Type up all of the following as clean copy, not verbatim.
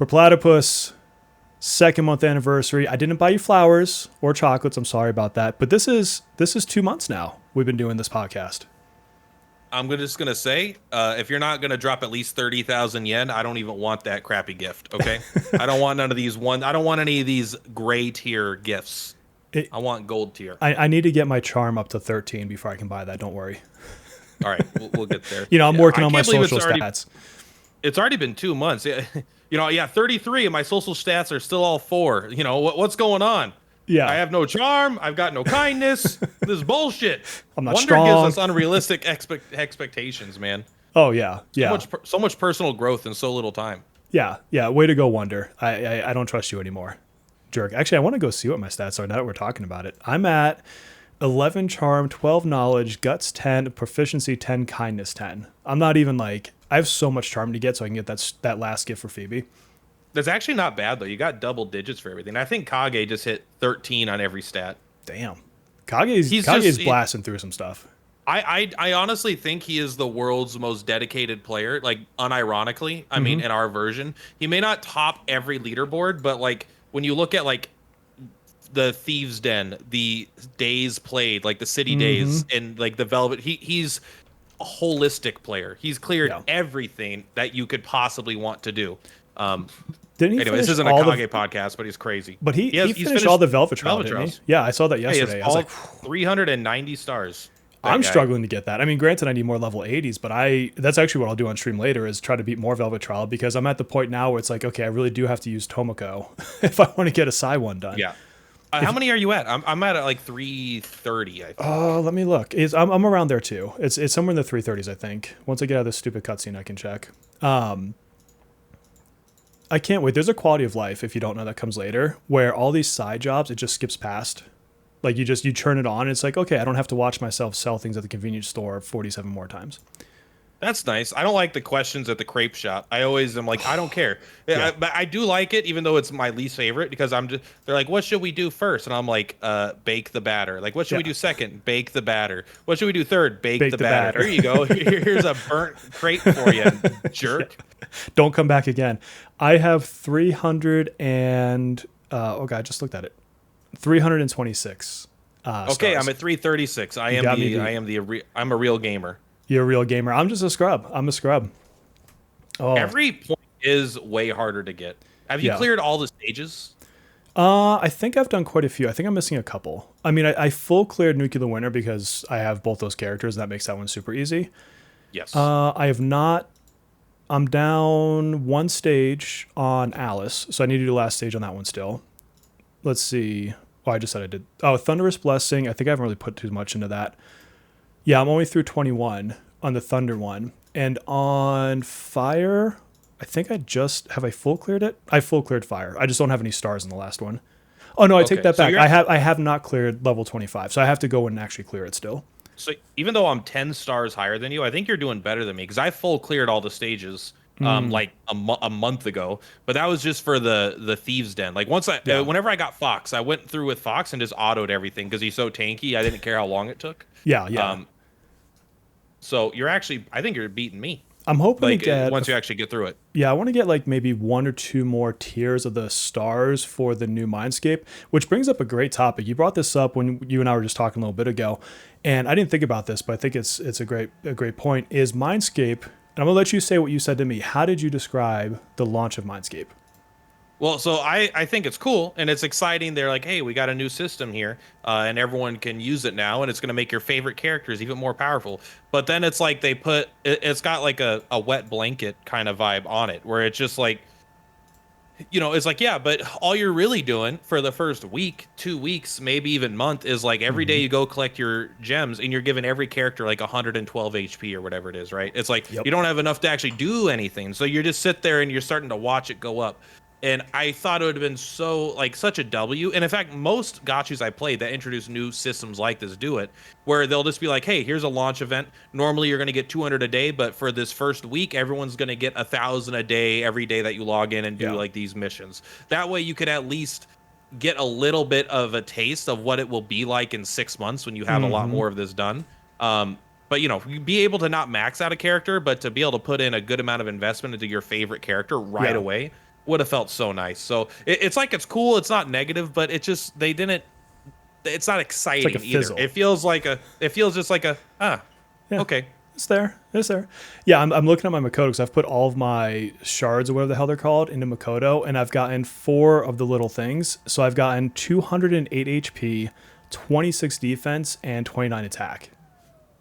For Platypus, 2nd-month anniversary. I didn't buy you flowers or chocolates. I'm sorry about that. But this is 2 months now we've been doing this podcast. I'm just gonna say, if you're not gonna drop at least 30,000 yen, I don't even want that crappy gift. Okay, I don't want none of these I don't want any of these gray tier gifts. I want gold tier. I need to get my charm up to 13 before I can buy that. Don't worry. All right, we'll get there. I'm working on my social stats. It's already been 2 months. 33, and my social stats are still all 4. What's going on? Yeah, I have no charm. I've got no kindness. This is bullshit. I'm not Wonder strong. gives us unrealistic expectations, man. Oh yeah. So much personal growth in so little time. Yeah. Way to go, Wonder. I don't trust you anymore, jerk. Actually, I want to go see what my stats are now that we're talking about it. I'm at 11 charm, 12 knowledge, guts 10, proficiency 10, kindness 10. I'm not even I have so much charm to get so I can get that last gift for Phoebe. That's actually not bad, though. You got double digits for everything. I think Kage just hit 13 on every stat. Damn. Kage's blasting through some stuff. I honestly think he is the world's most dedicated player, unironically. I mean, in our version. He may not top every leaderboard, but, when you look at, the Thieves' Den, the days played, the city days, and, the Velvet, he's a holistic player. He's cleared everything that you could possibly want to do. Didn't he anyway, this isn't a Kage podcast, but he's crazy. But he finished all the Velvet Trial, didn't he? Yeah, I saw that yesterday. I was 390 stars. I'm struggling to get that. I mean, granted, I need more level 80s, but that's actually what I'll do on stream later is try to beat more Velvet Trial because I'm at the point now where it's okay, I really do have to use Tomoko if I want to get a Sai one done. Yeah. How many are you at? I'm at 330, I think. Oh, let me look. I'm around there too. It's somewhere in the 330s, I think. Once I get out of this stupid cutscene, I can check. I can't wait. There's a quality of life, if you don't know, that comes later, where all these side jobs, it just skips past. You turn it on, and it's okay, I don't have to watch myself sell things at the convenience store 47 more times. That's nice. I don't like the questions at the crepe shop. I always am I don't care. Yeah. But I do like it, even though it's my least favorite, because they're what should we do first? And I'm bake the batter. What should we do second? Bake the batter. What should we do third? Bake the batter. There you go. Here's a burnt crepe for you, jerk. Don't come back again. I have 300 and, oh God, I just looked at it. 326. Okay, stars. I'm at 336. I'm a real gamer. You're a real gamer. I'm just a scrub. I'm a scrub. Oh. Every point is way harder to get. Have you cleared all the stages? I think I've done quite a few. I think I'm missing a couple. I mean, I full cleared Nuclear Winter because I have both those characters, and that makes that one super easy. Yes. I have not. I'm down one stage on Alice, so I need to do the last stage on that one still. Let's see. Oh, I just said I did. Oh, Thunderous Blessing. I think I haven't really put too much into that. Yeah, I'm only through 21 on the Thunder one. And on Fire, I think have I full cleared it? I full cleared Fire. I just don't have any stars in the last one. Oh no, I take that back. I have not cleared level 25, so I have to go and actually clear it still. So even though I'm 10 stars higher than you, I think you're doing better than me because I full cleared all the stages a month ago, but that was just for the Thieves' Den. Whenever I got Fox, I went through with Fox and just autoed everything because he's so tanky. I didn't care how long it took. Yeah. So I think you're beating me. I'm hoping to get once you actually get through it. Yeah, I want to get maybe 1 or 2 more tiers of the stars for the new Mindscape, which brings up a great topic. You brought this up when you and I were just talking a little bit ago, and I didn't think about this, but I think it's a great point. Is Mindscape, and I'm gonna let you say what you said to me. How did you describe the launch of Mindscape? Well, so I think it's cool and it's exciting. They're hey, we got a new system here, and everyone can use it now, and it's going to make your favorite characters even more powerful. But then it's it's got a wet blanket kind of vibe on it, where it's just it's yeah, but all you're really doing for the first week, 2 weeks, maybe even month is every day you go collect your gems, and you're giving every character 112 HP or whatever it is, right? It's you don't have enough to actually do anything, so you just sit there and you're starting to watch it go up. And I thought it would have been such a W. And in fact, most gachas I played that introduce new systems like this do it, where they'll just be hey, here's a launch event. Normally you're going to get 200 a day, but for this first week, everyone's going to get 1,000 a day every day that you log in and do these missions. That way you could at least get a little bit of a taste of what it will be like in 6 months when you have a lot more of this done. But be able to not max out a character, but to be able to put in a good amount of investment into your favorite character right away. would have felt so nice. So it's like it's cool. It's not negative, but it just they didn't. It's not It's like a exciting either. fizzle. It feels like a. It feels just like a Yeah. okay. It's there. It's there. Yeah, I'm looking at my Makoto because I've put all of my shards or whatever the hell they're called into Makoto, and I've gotten 4 of the little things. So I've gotten 208 HP, 26 defense, and 29 attack.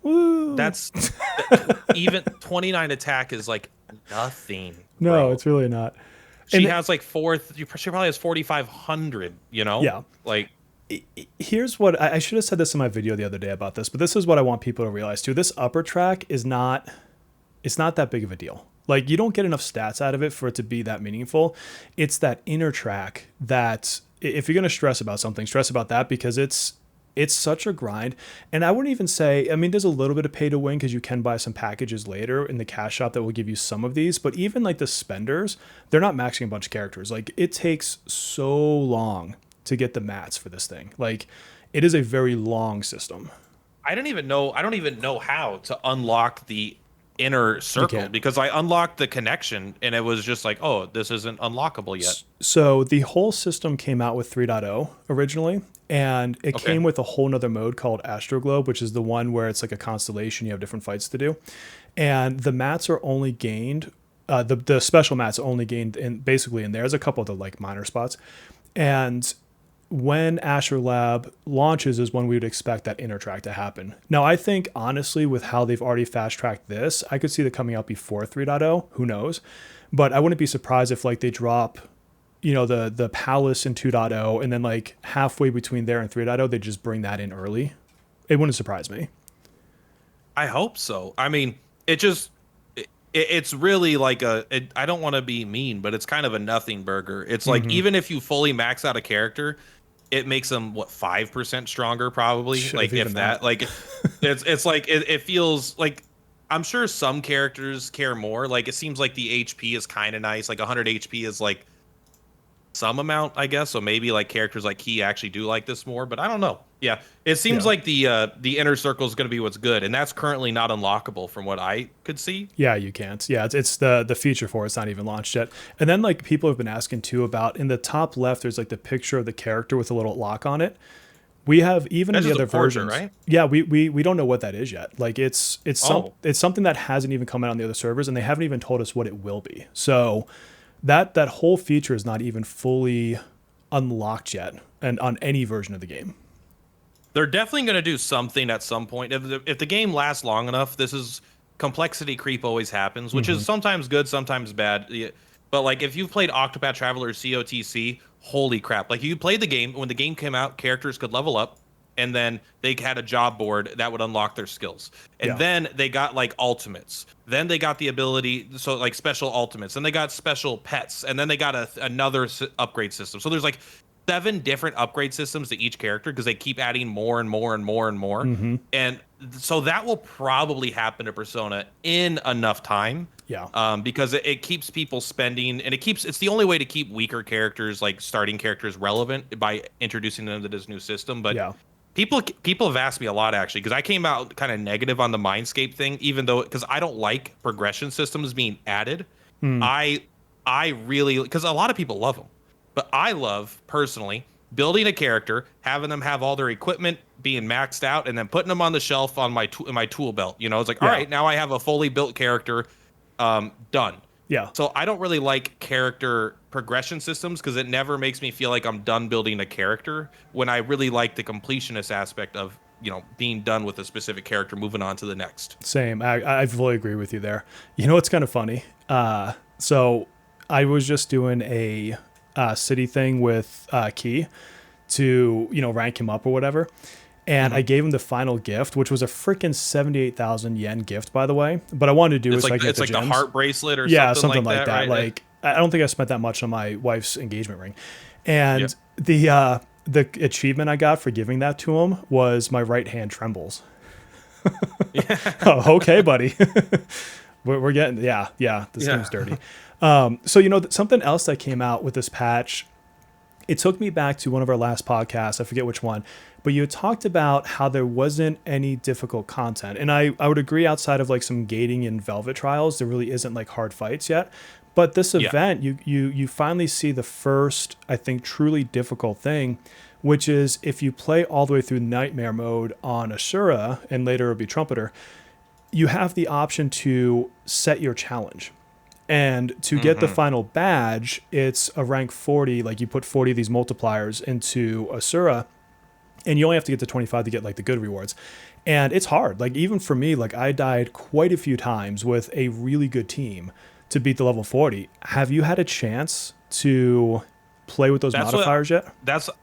Woo! That's even 29 attack is like nothing, No, bro. it's really not. She And has like she probably has 4,500. You know, yeah, like here's what I should have said this in my video the other day about this, but this is what I want people to realize too. This upper track is not, it's not that big of a deal. Like you don't get enough stats out of it for it to be that meaningful. It's that inner track that if you're going to stress about something, stress about that because it's such a grind. And I wouldn't even say, I mean, there's a little bit of pay to win because you can buy some packages later in the cash shop that will give you some of these, but even like the spenders, they're not maxing a bunch of characters. Like it takes so long to get the mats for this thing. Like it is a very long system. I don't even know. I don't even know how to unlock the inner You circle can't. because I unlocked the connection and it was just like, oh, this isn't unlockable yet. So the whole system came out with 3.0 originally, and it Okay. came with a whole nother mode called Astroglobe, which is the one where it's like a constellation. You have different fights to do, and the mats are only gained. The special mats are only gained in basically in there. There's a couple of the like minor spots, and when Asher Lab launches is when we would expect that inner track to happen. Now, I think honestly, with how they've already fast tracked this, I could see that coming out before 3.0. Who knows? But I wouldn't be surprised if like they drop, you know, the palace in 2.0 and then like halfway between there and 3.0, they just bring that in early. It wouldn't surprise me. I hope so. I mean, it just it's really like I don't want to be mean, but it's kind of a nothing burger. It's like Mm-hmm. even if you fully max out a character, it makes them what 5% stronger probably, like If if even that. that. Like it's like it feels like I'm sure some characters care more. Like it seems like the HP is kind of nice. Like 100 HP is like some amount, I guess. So maybe like characters like Key actually do like this more, but I don't know. Yeah, it seems Yeah. like the inner circle is going to be what's good, and that's currently not unlockable from what I could see. Yeah, you can't. Yeah, it's the feature for it's not even launched yet. And then like people have been asking too about in the top left, there's like the picture of the character with a little lock on it. We have even in That's the just a other portrait, versions. right? Yeah, we don't know what that is yet. Like Oh, it's something that hasn't even come out on the other servers, and they haven't even told us what it will be. So that whole feature is not even fully unlocked yet, and on any version of the game. they're definitely going to do something at some point. If the game lasts long enough, this is complexity creep always happens, which Mm-hmm. is sometimes good, sometimes bad. But like if you've played Octopath Traveler or COTC, holy crap! Like you played the game when the game came out, characters could level up, and then they had a job board that would unlock their skills, and Yeah. then they got like ultimates. Then they got the ability, so like special ultimates. Then they got special pets, and then they got another upgrade system. So there's like 7 different upgrade systems to each character because they keep adding more and more and more and more. Mm-hmm. And so that will probably happen to Persona in enough time. Yeah. Because it keeps people spending, and it's the only way to keep weaker characters, like starting characters, relevant by introducing them to this new system. But Yeah. people have asked me a lot actually because I came out kind of negative on the Mindscape thing, even though because I don't like progression systems being added. Mm. I really because a lot of people love them, but I love personally building a character, having them have all their equipment being maxed out, and then putting them on the shelf on in my tool belt. You know, it's like all Yeah. right, now I have a fully built character, done. Yeah. So I don't really like character progression systems because it never makes me feel like I'm done building a character when I really like the completionist aspect of, being done with a specific character, moving on to the next. Same. I fully agree with you there. You know what's kind of funny? So I was just doing a city thing with Key to rank him up or whatever, and I gave him the final gift, which was a freaking 78,000 yen gift, by the way. But I wanted to do It's it so I like could it's get like the the gems. heart bracelet or Yeah, something like that. right? Like I don't think I spent that much on my wife's engagement ring, and the achievement I got for giving that to him was my right hand trembles. Oh, okay, buddy. we're getting this Yeah. game's dirty. So something else that came out with this patch, it took me back to one of our last podcasts. I forget which one, but you had talked about how there wasn't any difficult content, and I would agree. Outside of like some gating and velvet trials, there really isn't like hard fights yet. But this Yeah. event, you finally see the first, I think, truly difficult thing, which is if you play all the way through Nightmare mode on Asura, and later it'll be Trumpeter, you have the option to set your challenge. And to get the final badge, it's a rank 40, like you put 40 of these multipliers into Asura, and you only have to get to 25 to get like the good rewards. And it's hard. Like even for me, like I died quite a few times with a really good team to beat the level 40. Have you had a chance to play with those modifiers yet?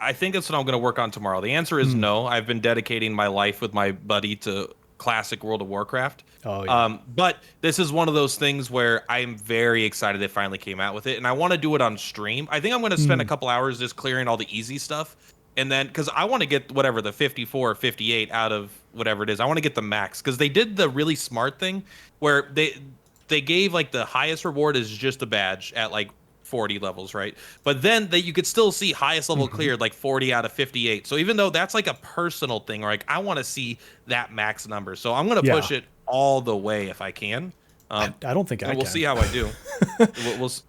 I think that's what I'm going to work on tomorrow. The answer is no. I've been dedicating my life with my buddy to classic World of Warcraft. Oh, yeah. But this is one of those things where I'm very excited they finally came out with it, and I want to do it on stream. I think I'm going to spend a couple hours just clearing all the easy stuff, and then because I want to get whatever the 54 or 58 out of whatever it is. I want to get the max because they did the really smart thing where they gave like the highest reward is just a badge at like 40 levels, right? But then that you could still see highest level cleared like 40 out of 58. So even though that's like a personal thing, or like I want to see that max number, so I'm gonna push it all the way if I can. I don't think I can. We'll see how I do.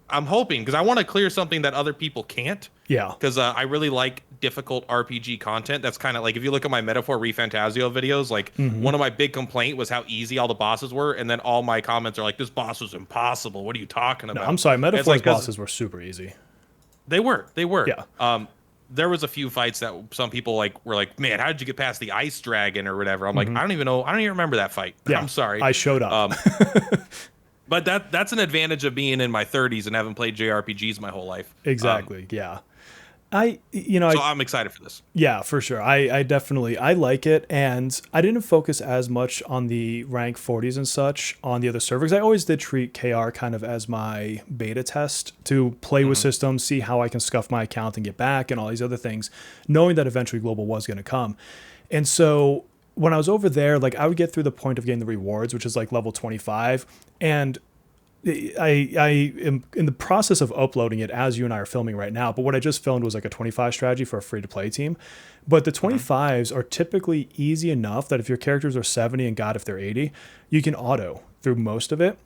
I'm hoping because I want to clear something that other people can't. Yeah. Because I really like difficult RPG content. That's kind of like if you look at my Metaphor ReFantazio videos, like one of my big complaint was how easy all the bosses were, and then all my comments are like, "This boss was impossible. What are you talking about?" No, I'm sorry. Metaphor's bosses were super easy. They were. Yeah. There was a few fights that some people like were like, "Man, how did you get past the ice dragon or whatever?" I'm like, I don't even know. I don't even remember that fight. Yeah. I'm sorry. I showed up. But that's an advantage of being in my 30s and having played JRPGs my whole life. Exactly. Yeah. So I'm excited for this. Yeah, for sure. I definitely, I like it. And I didn't focus as much on the rank 40s and such on the other servers. I always did treat KR kind of as my beta test to play with systems, see how I can scuff my account and get back and all these other things, knowing that eventually global was going to come. And so when I was over there, like I would get through the point of getting the rewards, which is like level 25. And I am in the process of uploading it as you and I are filming right now. But what I just filmed was like a 25 strategy for a free to play team. But the 25s are typically easy enough that if your characters are 70 and God, if they're 80, you can auto through most of it.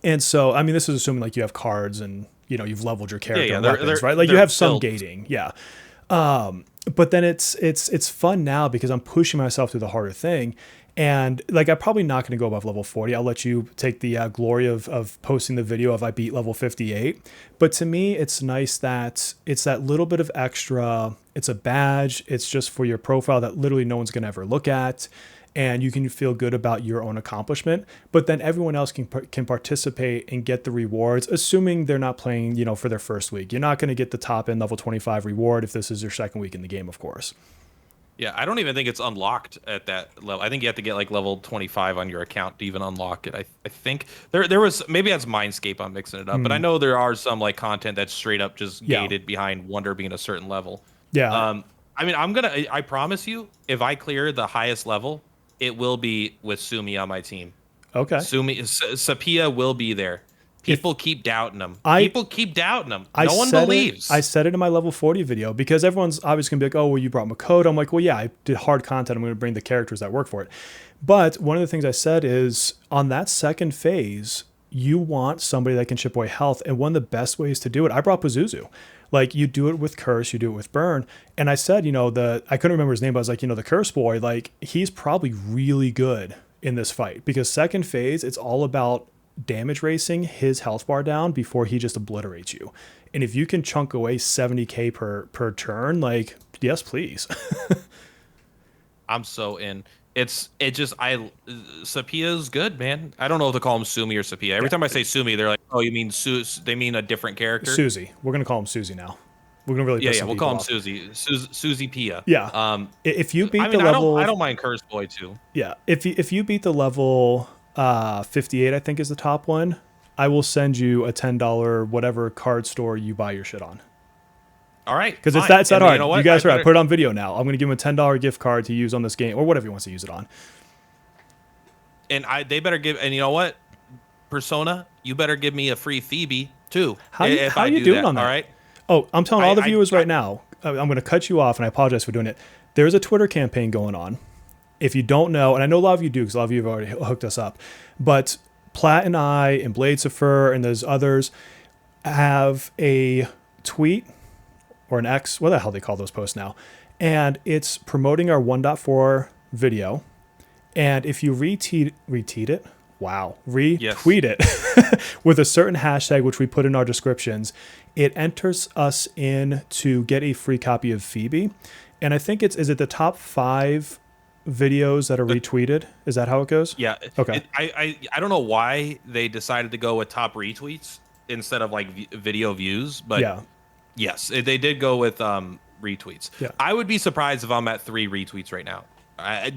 And so, I mean, this is assuming like you have cards and, you know, you've leveled your character and weapons, right? Like you have some gating. Yeah. But then it's fun now because I'm pushing myself through the harder thing. And like, I'm probably not going to go above level 40. I'll let you take the glory of posting the video of I beat level 58. But to me, it's nice that it's that little bit of extra. It's a badge. It's just for your profile that literally no one's going to ever look at. And you can feel good about your own accomplishment. But then everyone else can participate and get the rewards, assuming they're not playing, you know, for their first week. You're not going to get the top end level 25 reward if this is your second week in the game, of course. Yeah, I don't even think it's unlocked at that level. I think you have to get like level 25 on your account to even unlock it. I think there was, maybe that's Mindscape, I'm mixing it up, but I know there are some like content that's straight up just gated behind Wonder being a certain level. Yeah. I mean, I promise you, if I clear the highest level, it will be with Sumi on my team. Okay. Sapia will be there. People keep doubting him. People keep doubting him. No one believes. I said it in my level 40 video because everyone's obviously going to be like, oh, well, you brought Makoto. I'm like, well, yeah, I did hard content. I'm going to bring the characters that work for it. But one of the things I said is on that second phase, you want somebody that can chip away health. And one of the best ways to do it, I brought Pazuzu. Like you do it with Curse, you do it with Burn. And I said, you know, I couldn't remember his name, but I was like, you know, the Curse boy, like he's probably really good in this fight because second phase, it's all about damage racing his health bar down before he just obliterates you. And if you can chunk away 70k per turn, like, yes, please. I'm so in. Sapia's good, man. I don't know if to call him Sumi or Sapia. Every time I say Sumi, they're like, oh, you mean they mean a different character? Susie. We're going to call him Susie now. We're going to really piss some we'll call him off. Susie Pia. Yeah. If you beat the level... I don't mind Curse Boy, too. Yeah. If you beat the level 58, I think is the top one, I will send you a $10 whatever card store you buy your shit on. All right. Because it's that hard. You know what? You guys heard I put it on video now. I'm going to give him a $10 gift card to use on this game or whatever he wants to use it on. And they better give, and you know what? Persona, you better give me a free Phoebe, too. How are you doing on that? All right. Oh, I'm telling all the viewers right now, I'm going to cut you off, and I apologize for doing it. There's a Twitter campaign going on. If you don't know, and I know a lot of you do because a lot of you have already hooked us up, but Platt and I and Bladesifer and there's others, have a tweet or an X, what the hell they call those posts now, and it's promoting our 1.4 video. And if you retweet it, retweet it with a certain hashtag, which we put in our descriptions, it enters us in to get a free copy of Phoebe. And I think is it the top 5 videos that are retweeted? Is that how it goes? Yeah. Okay. I don't know why they decided to go with top retweets instead of like video views, but yeah. Yes, they did go with retweets. Yeah. I would be surprised if I'm at 3 retweets right now.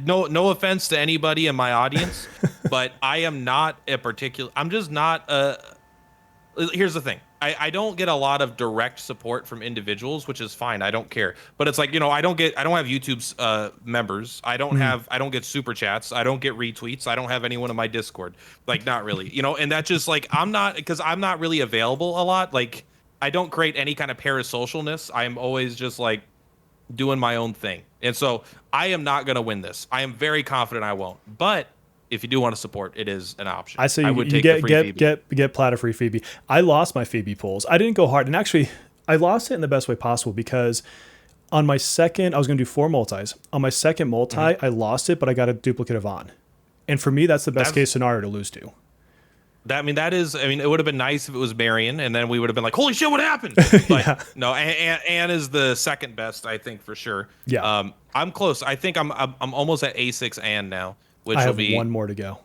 No offense to anybody in my audience, but I am not a particular. I'm just not. Here's the thing. I don't get a lot of direct support from individuals, which is fine. I don't care. But it's like, I don't have YouTube's members. I don't get super chats. I don't get retweets. I don't have anyone in my Discord. Like, not really. And that's just like, I'm not really available a lot. Like, I don't create any kind of parasocialness. I am always just like doing my own thing. And so I am not going to win this. I am very confident I won't. But if you do want to support, it is an option. I say you get platter free Phoebe. I lost my Phoebe pulls. I didn't go hard. And actually, I lost it in the best way possible because on my second, I was going to do 4 multis. On my second multi, I lost it, but I got a duplicate of On. And for me, that's the best case scenario to lose to. It would have been nice if it was Marion, and then we would have been like, holy shit, what happened? But no, Anne is the second best, I think, for sure. Yeah. I'm close. I think I'm almost at A6 Anne now, which will be one more to go.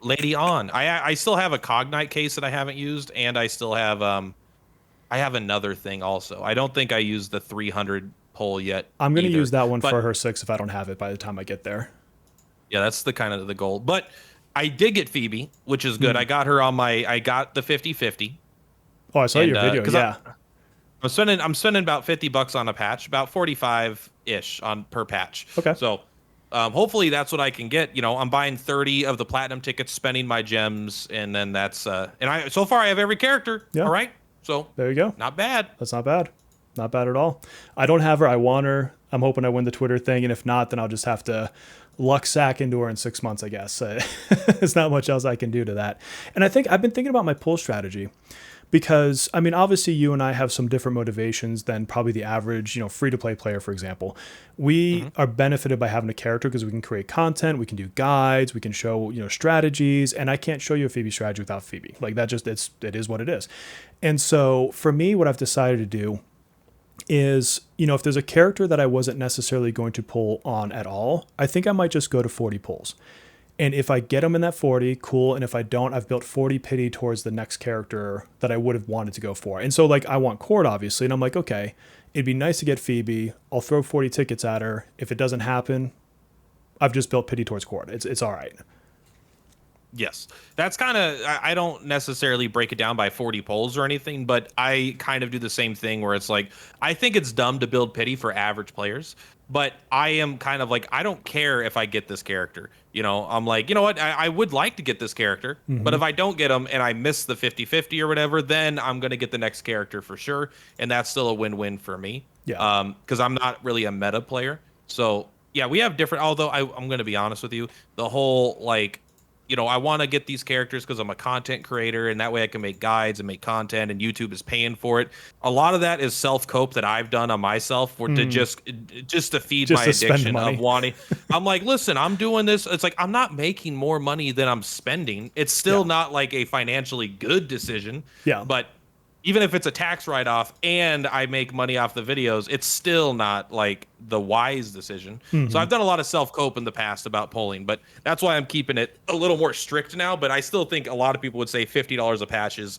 Lady On. I still have a Cognite case that I haven't used, and I still have I have another thing also. I don't think I used the 300 pull yet. I'm going to use that one for her 6 if I don't have it by the time I get there. Yeah, that's the kind of the goal. But I did get Phoebe, which is good. I got her on I got the 50/50. Oh, I saw your video. Yeah. I'm spending about $50 on a patch, about 45-ish per patch. Okay. So hopefully that's what I can get. I'm buying 30 of the platinum tickets, spending my gems, and then that's so far I have every character. Yeah. All right. So there you go. Not bad. That's not bad. Not bad at all. I don't have her. I want her. I'm hoping I win the Twitter thing, and if not, then I'll just have to luck sack into her in 6 months, I guess. There's not much else I can do to that. And I think I've been thinking about my pull strategy because, obviously you and I have some different motivations than probably the average, free-to-play player, for example. We are benefited by having a character because we can create content, we can do guides, we can show, strategies, and I can't show you a Phoebe strategy without Phoebe. Like that it is what it is. And so for me, what I've decided to do is, if there's a character that I wasn't necessarily going to pull on at all, I think I might just go to 40 pulls. And if I get them in that 40, cool. And if I don't, I've built 40 pity towards the next character that I would have wanted to go for. And so I want Cord, obviously. And I'm like, okay, it'd be nice to get Phoebe. I'll throw 40 tickets at her. If it doesn't happen, I've just built pity towards Cord. It's all right. Yes, that's kind of, I don't necessarily break it down by 40 polls or anything, but I kind of do the same thing where it's like, I think it's dumb to build pity for average players, but I am kind of like, I don't care if I get this character. I'm like, you know what? I would like to get this character, but if I don't get them and I miss the 50/50 or whatever, then I'm going to get the next character for sure. And that's still a win-win for me. Yeah. Because I'm not really a meta player. So yeah, we have different, although I'm going to be honest with you, the whole I want to get these characters because I'm a content creator, and that way I can make guides and make content, and YouTube is paying for it. A lot of that is self-cope that I've done on myself to just to feed my addiction of wanting. I'm like, listen, I'm doing this. It's like I'm not making more money than I'm spending. It's still not like a financially good decision. Yeah. But even if it's a tax write-off and I make money off the videos, it's still not like the wise decision. So I've done a lot of self-cope in the past about polling, but that's why I'm keeping it a little more strict now. But I still think a lot of people would say $50 a patch is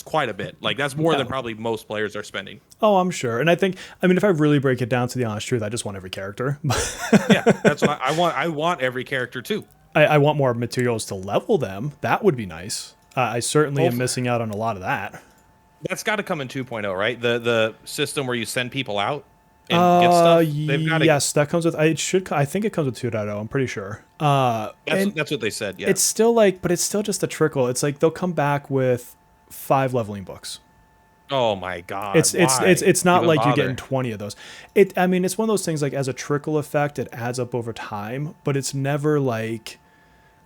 quite a bit. Like that's more than probably most players are spending. Oh, I'm sure. And I think, if I really break it down to the honest truth, I just want every character. Yeah, that's what I want. I want every character too. I want more materials to level them. That would be nice. I certainly am missing out on a lot of that. That's got to come in 2.0, right? The system where you send people out and get stuff. Yes, that comes with. I think it comes with 2.0. I'm pretty sure. That's what they said. Yeah. It's still but it's still just a trickle. It's like they'll come back with 5 leveling books. Oh my god! It's not even like bother? You're getting 20 of those. It's one of those things like as a trickle effect, it adds up over time, but it's never like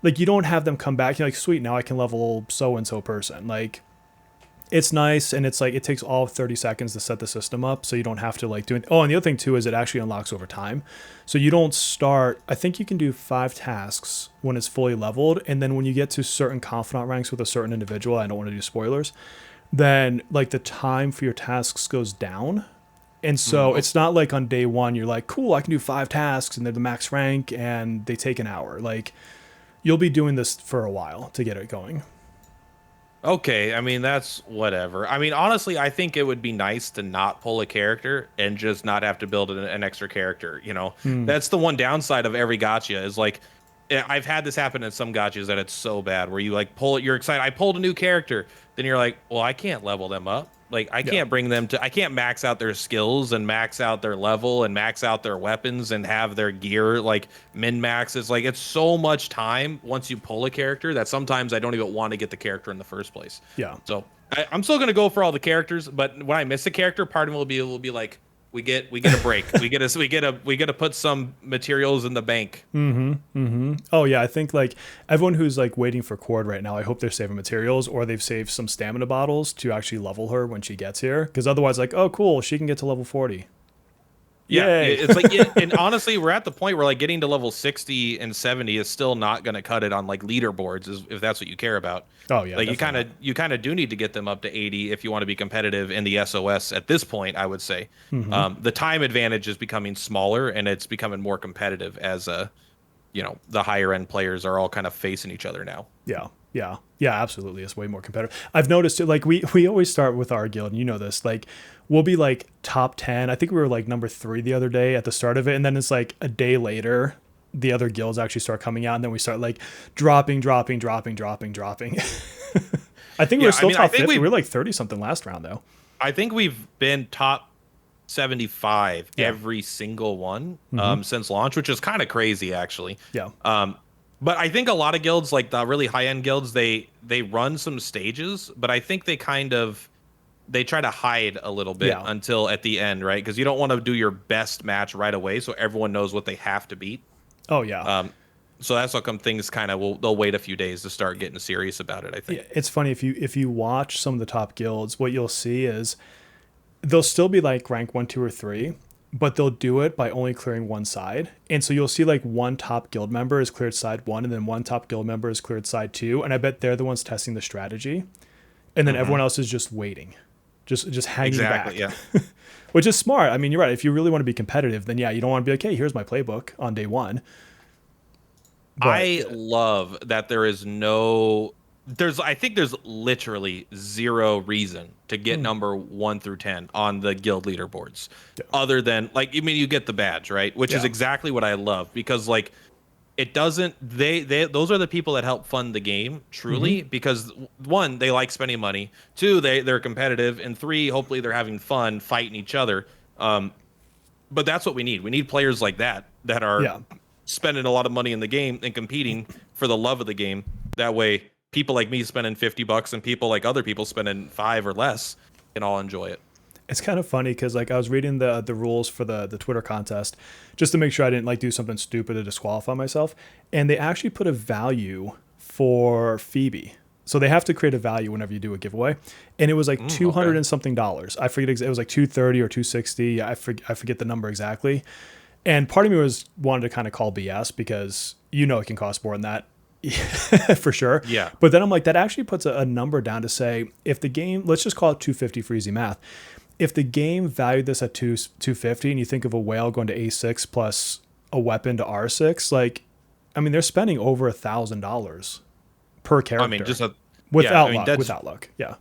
you don't have them come back. You're like, sweet, now I can level so and so person. Like It's nice, and it's like it takes all of 30 seconds to set the system up, so you don't have to like do it. Oh, and the other thing too is it actually unlocks over time. So you don't start, I think you can do 5 tasks when it's fully leveled, and then when you get to certain confidant ranks with a certain individual, I don't want to do spoilers, then like the time for your tasks goes down. And so it's not like on day 1 you're like, cool, I can do 5 tasks and they're the max rank and they take an hour. Like you'll be doing this for a while to get it going. Okay, I mean that's whatever. I mean honestly, I think it would be nice to not pull a character and just not have to build an extra character, you know. That's the one downside of every gacha is like I've had this happen in some gachas that it's so bad where you like pull it, you're excited, I pulled a new character, then you're like, well, I can't level them up. Like I can't bring them to, I can't max out their skills and max out their level and max out their weapons and have their gear like min max. It's like it's so much time once you pull a character that sometimes I don't even want to get the character in the first place. Yeah. So I'm still gonna go for all the characters, but when I miss a character, part of me will be like, we get a break. we get to put some materials in the bank. Oh yeah, I think like everyone who's like waiting for Cord right now, I hope they're saving materials or they've saved some stamina bottles to actually level her when she gets here. Because otherwise, like, oh cool, she can get to level 40. Yeah, Yay. it's like, yeah, and honestly, we're at the point where like getting to level 60 and 70 is still not going to cut it on like leaderboards, if that's what you care about. Oh yeah, like definitely. you kind of do need to get them up to 80 if you want to be competitive in the SOS at this point. I would say the time advantage is becoming smaller and it's becoming more competitive as you know, the higher end players are all kind of facing each other now. Yeah, absolutely. It's way more competitive. I've noticed it. Like we always start with our guild, and you know this. Like we'll be like top 10. I think we were like number 3 the other day at the start of it, and then it's like a day later, the other guilds actually start coming out, and then we start like dropping. I think we're still top 50. We were like 30 something last round though. I think we've been top 75 Yeah. every single one since launch, which is kind of crazy actually. Yeah. But I think a lot of guilds, like the really high end guilds, they run some stages, but I think they try to hide a little bit until at the end, right? Because you don't want to do your best match right away, so everyone knows what they have to beat. Oh yeah. So that's how come things kind of they'll wait a few days to start getting serious about it, I think. It's funny if you watch some of the top guilds, what you'll see is they'll still be like rank 1, 2, or 3, but they'll do it by only clearing one side. And so you'll see like one top guild member is cleared side 1, and then one top guild member is cleared side 2. And I bet they're the ones testing the strategy. And then everyone else is just waiting, just hanging back. Yeah. Which is smart. I mean, you're right. If you really want to be competitive, then yeah, you don't want to be like, hey, here's my playbook on day 1. But, I love that I think there's literally 0 reason to get number 1 through 10 on the guild leaderboards other than like, I mean, you get the badge, right? Which is exactly what I love because like it doesn't, those are the people that help fund the game truly because 1, they like spending money, 2, they're competitive, and 3, hopefully they're having fun fighting each other. But that's what we need. We need players like that are spending a lot of money in the game and competing for the love of the game. That way people like me spending $50 and people like other people spending 5 or less can all enjoy it. It's kind of funny because like I was reading the rules for the Twitter contest just to make sure I didn't like do something stupid to disqualify myself, and they actually put a value for Phoebe. So they have to create a value whenever you do a giveaway, and it was like 200 and something dollars. I forget, it was like 230 or 260. I forget the number exactly. And part of me wanted to kind of call BS because you know it can cost more than that. For sure. Yeah. But then I'm like, that actually puts a number down to say, if the game, let's just call it 250 for easy math. If the game valued this at 250 and you think of a whale going to A6 plus a weapon to R6, like, I mean, they're spending over $1,000 per character. I mean, just without luck. Yeah.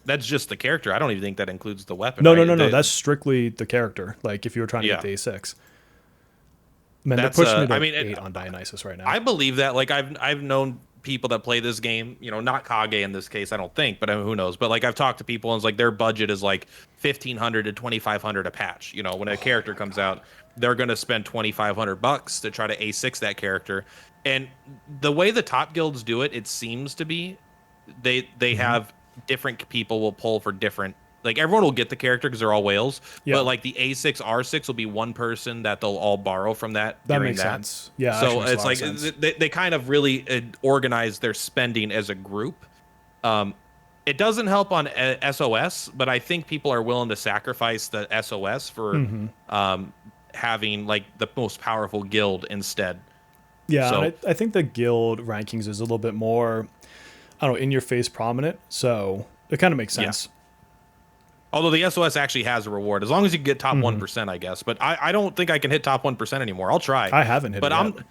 That's just the character. I don't even think that includes the weapon. No. That's strictly the character. Like if you were trying to get the A6. Man, they're pushing me to 8 on Dionysus right now. I believe that. Like I've known people that play this game, you know, not Kage in this case, I don't think, but I mean, who knows? But like I've talked to people and it's like their budget is like $1,500 to $2,500 a patch. You know, when a character comes out, they're gonna spend $2,500 to try to A6 that character. And the way the top guilds do it, it seems to be they have different people will pull for different. Like everyone will get the character because they're all whales, but like the A6, R6 will be one person that they'll all borrow from that. That makes sense. Yeah. So it's like they kind of really organize their spending as a group. it doesn't help on SOS, but I think people are willing to sacrifice the SOS for Hmm. um, having like the most powerful guild instead. Yeah, and So I think the guild rankings is a little bit more, I don't know, in your face prominent. So it kind of makes yeah. sense. Although the SOS actually has a reward, as long as you can get top Hmm. 1%, I guess. But I don't think I can hit top 1% anymore. I'll try, I haven't hit it but yet.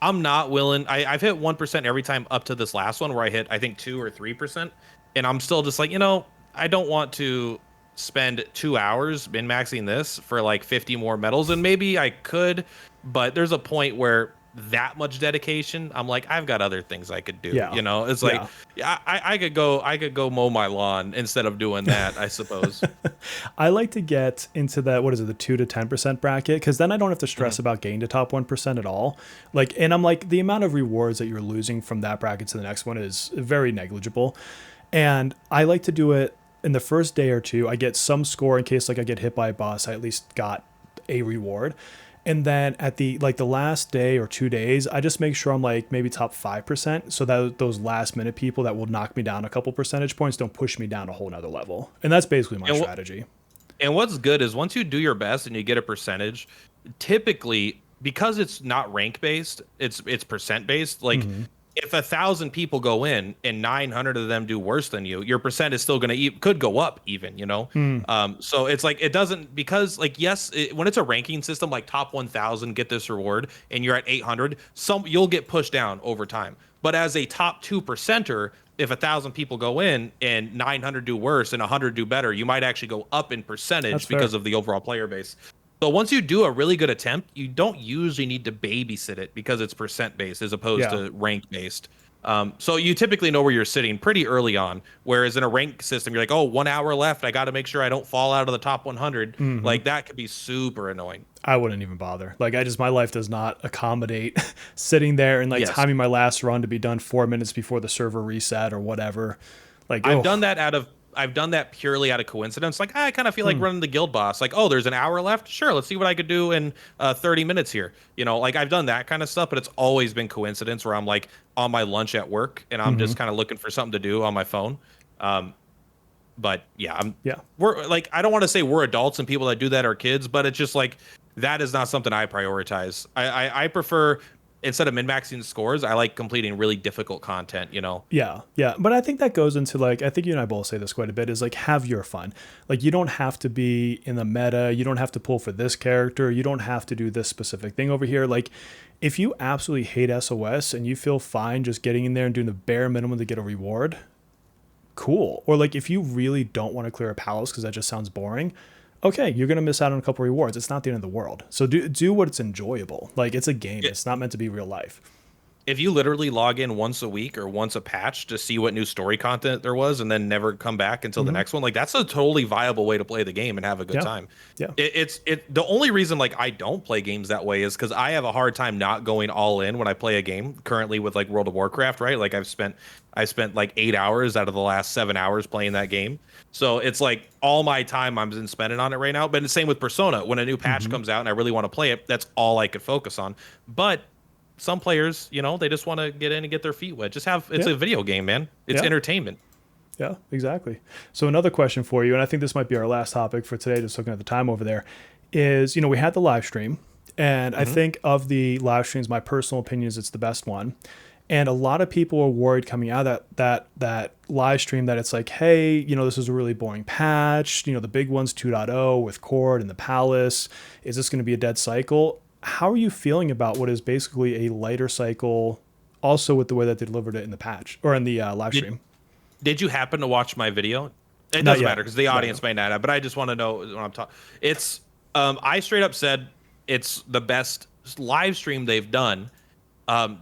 I'm not willing. I've hit 1% every time up to this last one where I hit I think 2 or 3%, and I'm still just like, I don't want to spend 2 hours min maxing this for like 50 more medals, and maybe I could, but there's a point where that much dedication, I'm like, I've got other things I could do. Yeah. It's like, Yeah. yeah, I could go mow my lawn instead of doing that, I suppose. I like to get into that, what is it, the 2 to 10% bracket, because then I don't have to stress Mhm. about getting to top 1% at all. Like, and I'm like, the amount of rewards that you're losing from that bracket to the next one is very negligible. And I like to do it in the first day or two. I get some score in case like I get hit by a boss. I at least got a reward. And then at the last day or 2 days, I just make sure I'm like maybe top 5%, so that those last minute people that will knock me down a couple percentage points don't push me down a whole nother level. And that's basically my And strategy. And what's good is once you do your best and you get a percentage, typically because it's not rank based, it's percent based. Like Hmm. if 1,000 people go in and 900 of them do worse than you, your percent is still going to could go up even. Mm. So it's like it doesn't because like yes, when it's a ranking system like top 1,000 get this reward and you're at 800, you'll get pushed down over time. But as a top 2%er, if 1,000 people go in and 900 do worse and 100 do better, you might actually go up in That's percentage fair. because of the overall player base. So once you do a really good attempt, you don't usually need to babysit it because it's percent based as opposed Yeah. to rank based. So you typically know where you're sitting pretty early on. Whereas in a rank system, you're like, oh, 1 hour left. I got to make sure I don't fall out of the top 100. Hmm. Like that could be super annoying. I wouldn't even bother. Like my life does not accommodate sitting there and like Yes. timing my last run to be done 4 minutes before the server reset or whatever. Like, I've oh, done that I've done that purely out of coincidence. Like I kind of feel like running the guild boss. Like, oh, there's an hour left. Sure, let's see what I could do in 30 minutes here. Like I've done that kind of stuff, but it's always been coincidence where I'm like on my lunch at work and I'm just kind of looking for something to do on my phone. Um, but yeah, yeah. we're like I don't want to say we're adults and people that do that are kids, but it's just like that is not something I prioritize. I prefer instead of min-maxing scores, I like completing really difficult content. Yeah, yeah. But I think that goes into like, I think you and I both say this quite a bit is like, have your fun. Like, you don't have to be in the meta. You don't have to pull for this character. You don't have to do this specific thing over here. Like, if you absolutely hate SOS and you feel fine just getting in there and doing the bare minimum to get a reward, cool. Or like, if you really don't want to clear a palace because that just sounds boring, okay, you're gonna miss out on a couple rewards. It's not the end of the world. So do what's enjoyable. Like, it's a game. It's not meant to be real life. If you literally log in once a week or once a patch to see what new story content there was and then never come back until the Hmm. next one, like that's a totally viable way to play the game and have a good Yeah, time. yeah. The only reason like I don't play games that way is because I have a hard time not going all in when I play a game currently with like World of Warcraft, right? Like I spent like 8 hours out of the last 7 hours playing that game. So it's like all my time I'm been spending on it right now. But the same with Persona. When a new patch Hmm. comes out and I really want to play it, that's all I could focus on. But some players, they just want to get in and get their feet wet. It's Yeah, a video game, man. It's yeah. entertainment. Yeah, exactly. So another question for you, and I think this might be our last topic for today, just looking at the time over there, is we had the live stream, and I Hmm. think of the live streams, my personal opinion is it's the best one. And a lot of people were worried coming out of that live stream that it's like, hey, this is a really boring patch. The big one's 2.0 with Cord and the Palace. Is this going to be a dead cycle? How are you feeling about what is basically a lighter cycle, also with the way that they delivered it in the patch or in the live Did stream? Did you happen to watch my video? It Not doesn't yet. matter because the No, audience no. may not have, but I just want to know when I'm talking. It's I straight up said it's the best live stream they've done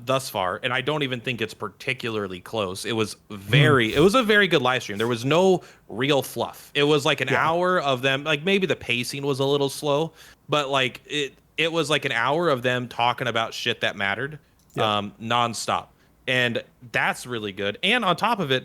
thus far, and I don't even think it's particularly close. It was a very good live stream. There was no real fluff. It was like an Yeah. hour of them, like maybe the pacing was a little slow, but like it was like an hour of them talking about shit that mattered, Yeah. nonstop, and that's really good. And on top of it,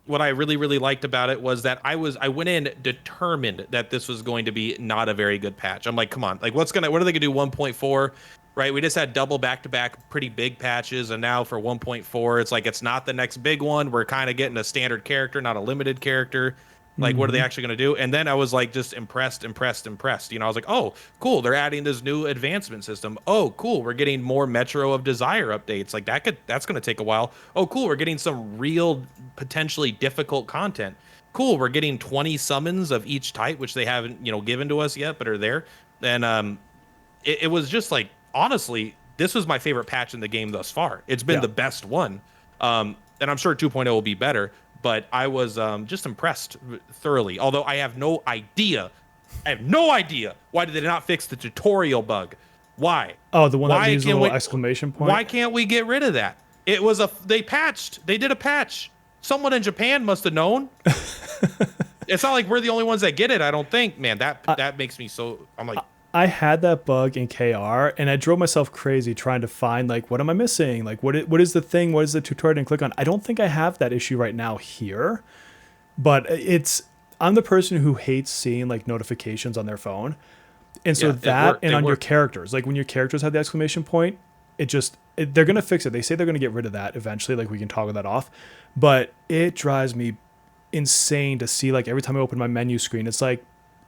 what I really really liked about it was that I went in determined that this was going to be not a very good patch. I'm like, come on, like what are they gonna do 1.4? right? We just had double back-to-back pretty big patches, and now for 1.4, it's like it's not the next big one. We're kind of getting a standard character, not a limited character. Like, what are they Hmm. actually going to do? And then I was like, just impressed. You know, I was like, oh, cool, they're adding this new advancement system. Oh, cool, we're getting more Metro of Desire updates. Like that's going to take a while. Oh, cool, we're getting some real potentially difficult content. Cool, we're getting 20 summons of each type, which they haven't, given to us yet, but are there. And it was just like, honestly, this was my favorite patch in the game thus far. It's been Yeah. the best one. And I'm sure 2.0 will be better, but I was just impressed thoroughly. Although I have no idea why did they not fix the tutorial bug. Why? Oh, the one that Why leaves a can't little we? exclamation point. Why can't we get rid of that? They did a patch. Someone in Japan must have known. It's not like we're the only ones that get it. I don't think, man. That makes me so. I'm like, I had that bug in KR, and I drove myself crazy trying to find like what am I missing? Like what is the thing? What is the tutorial I didn't click on? I don't think I have that issue right now here, but I'm the person who hates seeing like notifications on their phone, and so yeah, that and it on your worked. characters, like when your characters have the exclamation point, they're gonna fix it. They say they're gonna get rid of that eventually. Like we can toggle that off, but it drives me insane to see like every time I open my menu screen, it's like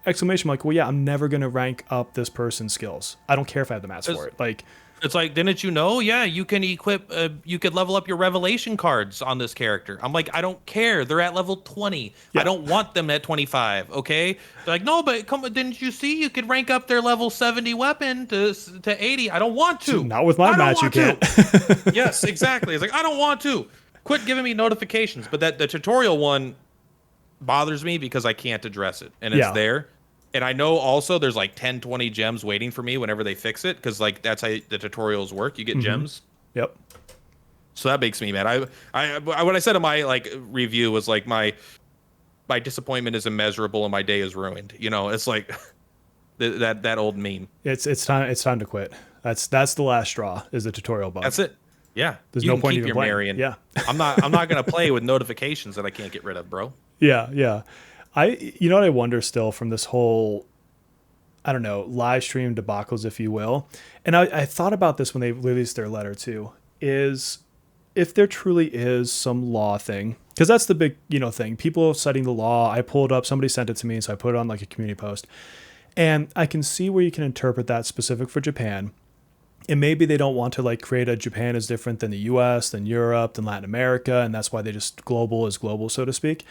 exclamation. I'm like, well, yeah, I'm never gonna rank up this person's skills. I don't care if I have the mats for It's, it. Like, it's like, didn't you know? Yeah, you can you could level up your revelation cards on this character. I'm like, I don't care. They're at level 20. I yeah, don't want them at 25. Okay. They're like, no, but come, didn't you see? You could rank up their level 70 weapon to 80. I don't want to. not with my I don't match, you want to. can't. Yes, exactly. It's like, I don't want to. Quit giving me notifications. But the tutorial one bothers me because I can't address it, and it's Yeah. there. And I know also there's like 10, 20 gems waiting for me whenever they fix it, because like that's how the tutorials work. You get gems. Yep. So that makes me mad. What I said in my like review was like my disappointment is immeasurable and my day is ruined. You know, it's like that old meme. It's time to quit. That's the last straw. Is the tutorial bug. That's it. Yeah. There's You no can point keep even your playing. Marion. Yeah. I'm not gonna play with notifications that I can't get rid of, bro. Yeah. You know what I wonder still from this whole, I don't know, live stream debacles, if you will. And I thought about this when they released their letter too, is if there truly is some law thing, because that's the big, thing. People citing the law. I pulled up, somebody sent it to me, so I put it on like a community post. And I can see where you can interpret that specific for Japan. And maybe they don't want to like create a Japan is different than the US, than Europe, than Latin America, and that's why they just global is global, so to speak.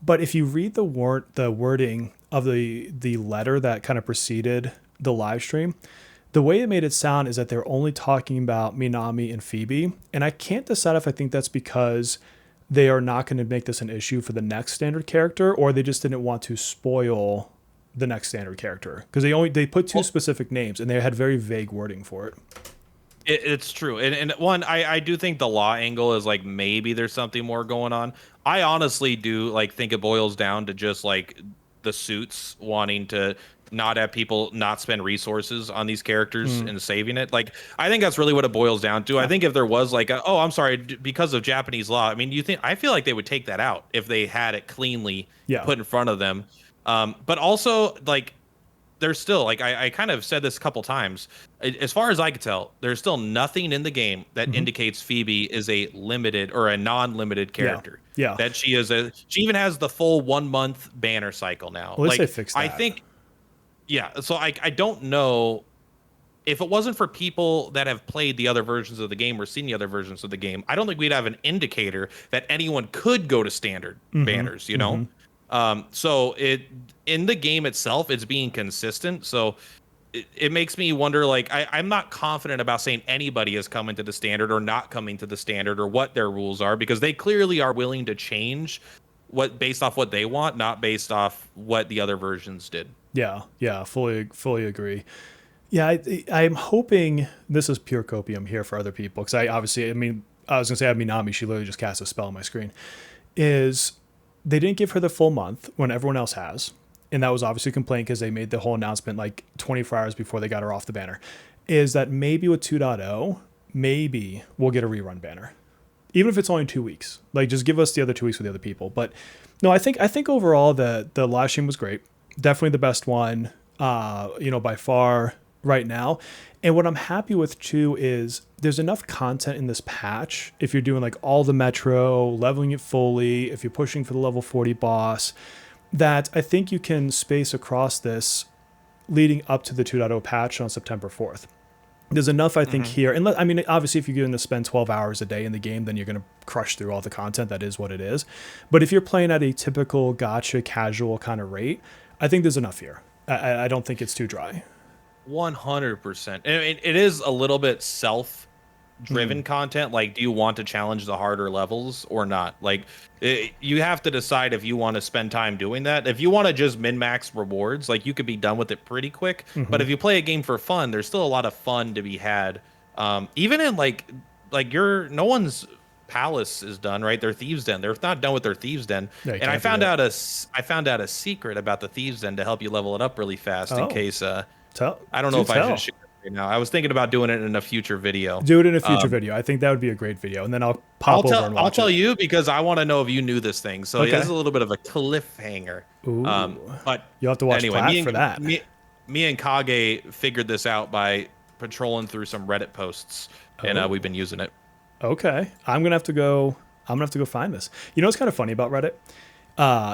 But if you read the wording of the letter that kind of preceded the live stream, the way it made it sound is that they're only talking about Minami and Phoebe. And I can't decide if I think that's because they are not going to make this an issue for the next standard character, or they just didn't want to spoil the next standard character, because they put two specific names and they had very vague wording for it. It's true. And one, I do think the law angle is like maybe there's something more going on. I honestly do like think it boils down to just like the suits wanting to not have people not spend resources on these characters and saving it. Like I think that's really what it boils down to. I think if there was like oh, I'm sorry, because of Japanese law, I mean, I feel like they would take that out if they had it cleanly Yeah. put in front of them. But also like there's still like I kind of said this a couple times. As far as I could tell, there's still nothing in the game that indicates Phoebe is a limited or a non-limited character. Yeah. That she even has the full 1 month banner cycle now. Well, at least like they fixed I that. think, yeah. So I don't know if it wasn't for people that have played the other versions of the game or seen the other versions of the game. I don't think we'd have an indicator that anyone could go to standard banners. You know. So in the game itself, it's being consistent. So it makes me wonder, like, I'm not confident about saying anybody is coming to the standard or not coming to the standard or what their rules are, because they clearly are willing to change based off what they want, not based off what the other versions did. Yeah, fully agree. Yeah, I'm hoping this is pure copium here for other people, because I was gonna say I have Minami, she literally just cast a spell on my screen. Is they didn't give her the full month when everyone else has, and that was obviously a complaint because they made the whole announcement like 24 hours before they got her off the banner. Is that maybe with 2.0, maybe we'll get a rerun banner, even if it's only 2 weeks. Like just give us the other 2 weeks with the other people. But no, I think overall the live stream was great. Definitely the best one, by far. right now. And what I'm happy with too is there's enough content in this patch. If you're doing like all the metro, leveling it fully, if you're pushing for the level 40 boss, that I think you can space across this leading up to the 2.0 patch on September 4th. There's enough, I think, here. And I mean, obviously, if you're going to spend 12 hours a day in the game, then you're going to crush through all the content. That is what it is. But if you're playing at a typical gacha casual kind of rate, I think there's enough here. I don't think it's too dry. 100%. I mean, it is a little bit self-driven content. Like, do you want to challenge the harder levels or not? Like, you have to decide if you want to spend time doing that. If you want to just min-max rewards, like, you could be done with it pretty quick. But if you play a game for fun, there's still a lot of fun to be had. Even in no one's palace is done, right? Their thieves den. They're not done with their thieves den. Yeah, and I found out a secret about the thieves den to help you level it up really fast in case I don't know if I should share it right now. I was thinking about doing it in a future video. Do it in a future video. I think that would be a great video, and then I'll pop over and watch I'll tell you because I want to know if you knew this thing. So Okay. it is a little bit of a cliffhanger. Ooh. But You'll have to watch Plat for that. Me and Kage figured this out by patrolling through some Reddit posts, and we've been using it. Okay, I'm gonna have to go find this. You know what's kind of funny about Reddit?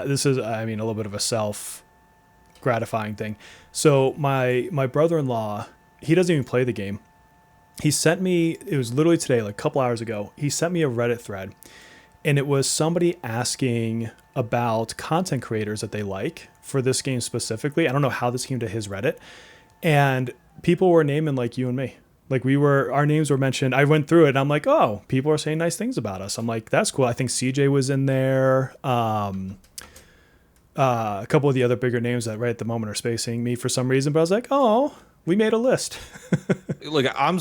This is, I mean, a little bit of a self-gratifying thing. So my brother-in-law, he doesn't even play the game. He sent me, it was literally today, like a couple hours ago, he sent me a Reddit thread, and it was somebody asking about content creators that they like for this game specifically. I don't know how this came to his Reddit, and people were naming like you and me. Like our names were mentioned. I went through it and I'm like, oh, people are saying nice things about us. I'm like, that's cool. I think CJ was in there. A couple of the other bigger names that right at the moment are spacing me for some reason, but I was like, oh, we made a list. Look, I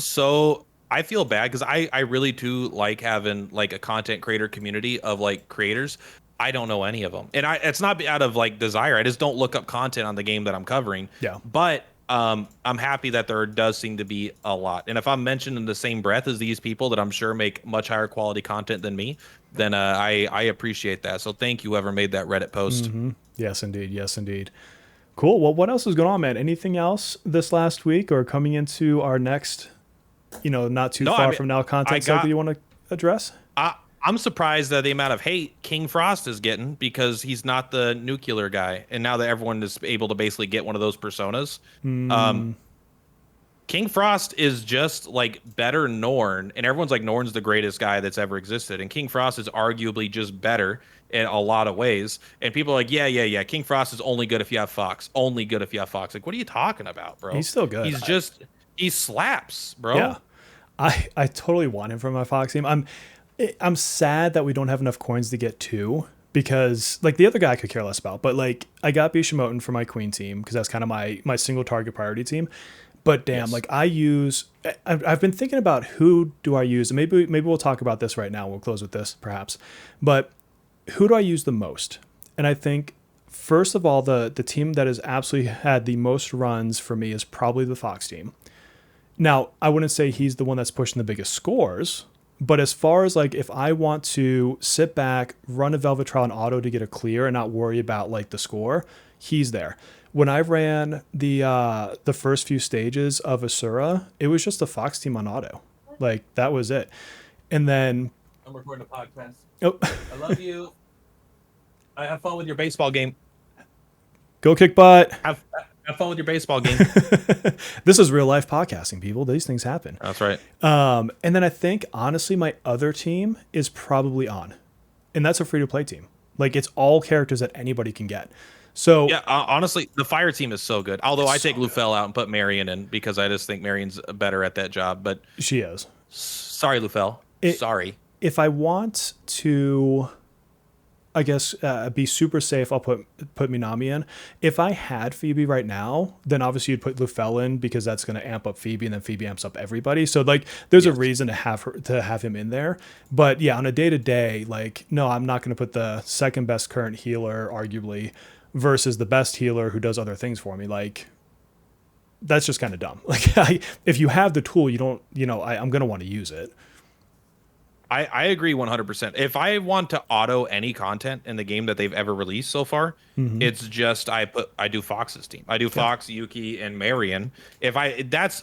feel bad because I really do like having like a content creator community of like creators. I don't know any of them, and it's not out of like desire. I just don't look up content on the game that I'm covering. Yeah. But I'm happy that there does seem to be a lot. And if I'm mentioned in the same breath as these people that I'm sure make much higher quality content than me, then I appreciate that. So thank you, whoever made that Reddit post. Mm-hmm. Yes, indeed. Yes, indeed. Cool. Well, what else is going on, man? Anything else this last week or coming into our next, not too far from now content cycle you want to address? I'm surprised at the amount of hate King Frost is getting because he's not the nuclear guy. And now that everyone is able to basically get one of those personas, King Frost is just like better Norn. And everyone's like, Norn's the greatest guy that's ever existed. And King Frost is arguably just better in a lot of ways. And people are like, yeah. King Frost is only good if you have Fox. Only good if you have Fox. Like, what are you talking about, bro? He's still good. He slaps, bro. Yeah. I totally want him for my Fox team. I'm sad that we don't have enough coins to get two because like the other guy I could care less about, but like I got Bishamoten for my Queen team because that's kind of my single target priority team. But damn, like I've been thinking about who do I use, and maybe we'll talk about this right now. We'll close with this perhaps, but who do I use the most? And I think first of all, the team that has absolutely had the most runs for me is probably the Fox team. Now I wouldn't say he's the one that's pushing the biggest scores. But as far as like if I want to sit back, run a Velvet Trial and auto to get a clear and not worry about like the score, he's there. When I ran the first few stages of Asura, it was just the Fox team on auto. Like that was it. And then I'm recording a podcast. Oh. I love you. I have fun with your baseball game. Go kick butt. Have fun with your baseball game. This is real life podcasting, people. These things happen. That's right. And then I think, honestly, my other team is probably on. And that's a free-to-play team. Like, it's all characters that anybody can get. So yeah, honestly, the fire team is so good. Although I take Lufel out and put Marion in because I just think Marion's better at that job. But she is. Sorry, Lufel. Sorry. If I want to, I guess, be super safe, I'll put Minami in. If I had Phoebe right now, then obviously you'd put Lufel in because that's going to amp up Phoebe, and then Phoebe amps up everybody. So like, there's a reason to have him in there. But yeah, on a day to day, like, no, I'm not going to put the second best current healer, arguably, versus the best healer who does other things for me. Like, that's just kind of dumb. Like, if you have the tool, you don't, I'm going to want to use it. I agree 100%. If I want to auto any content in the game that they've ever released so far, Hmm. it's just I do Fox's team. I do Yeah. Fox, Yuki, and Marion. If I that's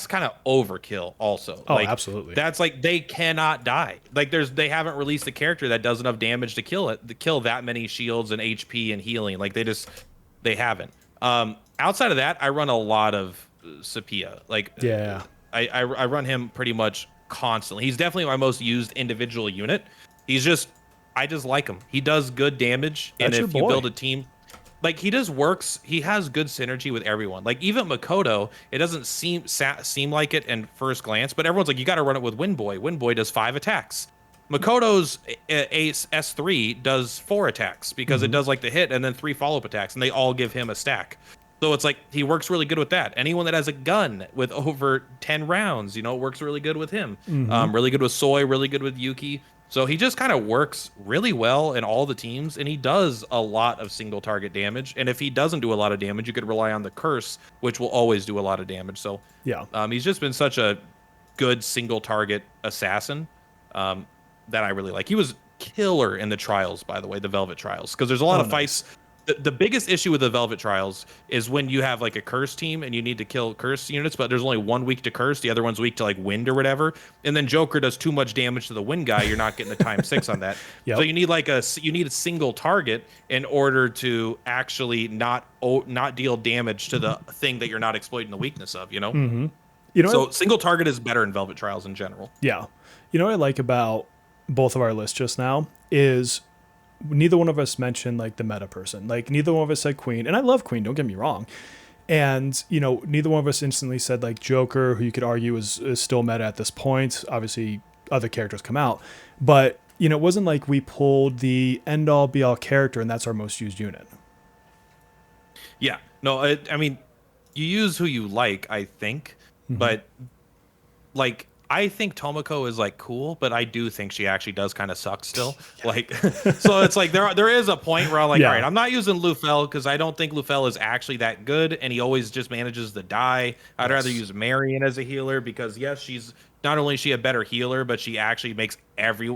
kind of overkill also. Oh, Like absolutely. that's like they cannot die. Like they haven't released a character that does enough damage to kill it, to kill that many shields and HP and healing. Like they haven't. Outside of that, I run a lot of Sepia. Like Yeah. I run him pretty much constantly. He's definitely my most used individual unit. He's just I just like him. He does good damage, and That's your if you build boy. a team, like he just works. He has good synergy with everyone. Like even Makoto, it doesn't seem like it in first glance, but everyone's like, you got to run it with Windboy. Windboy does 5 attacks. Makoto's Ace S3 does 4 attacks because it Hmm. does like the hit and then 3 follow-up attacks, and they all give him a stack. So it's like he works really good with that. Anyone that has a gun with over 10 rounds, works really good with him. Hmm. Really good with Soy, really good with Yuki. So he just kind of works really well in all the teams, and he does a lot of single target damage. And if he doesn't do a lot of damage, you could rely on the curse, which will always do a lot of damage. So Yeah. he's just been such a good single target assassin um, that I really like. He was killer in the trials, by the way, the Velvet Trials, because there's a lot Oh, of fights. nice. The biggest issue with the Velvet Trials is when you have like a curse team and you need to kill curse units, but there's only one weak to curse, the other one's weak to like wind or whatever, and then Joker does too much damage to the wind guy. You're not getting the time 6 on that. So Yep. you need you need a single target in order to actually not deal damage to the thing that you're not exploiting the weakness of. Hmm. You know what? So single target is better in Velvet Trials in general. Yeah. You know what I like about both of our lists just now is neither one of us mentioned like the meta person. Like neither one of us said Queen, and I love Queen. Don't get me wrong. And neither one of us instantly said like Joker, who you could argue is still meta at this point. Obviously, other characters come out, but it wasn't like we pulled the end all be all character and that's our most used unit. Yeah. No, I mean, you use who you like, I think, Hmm. but like I think Tomoko is like cool, but I do think she actually does kind of suck still. Like, so it's like there is a point where I'm like, all right, Yeah. I'm not using Lufel because I don't think Lufel is actually that good, and he always just manages to die. I'd rather Yes. use Marion as a healer because yes, she's not only is she a better healer, but she actually makes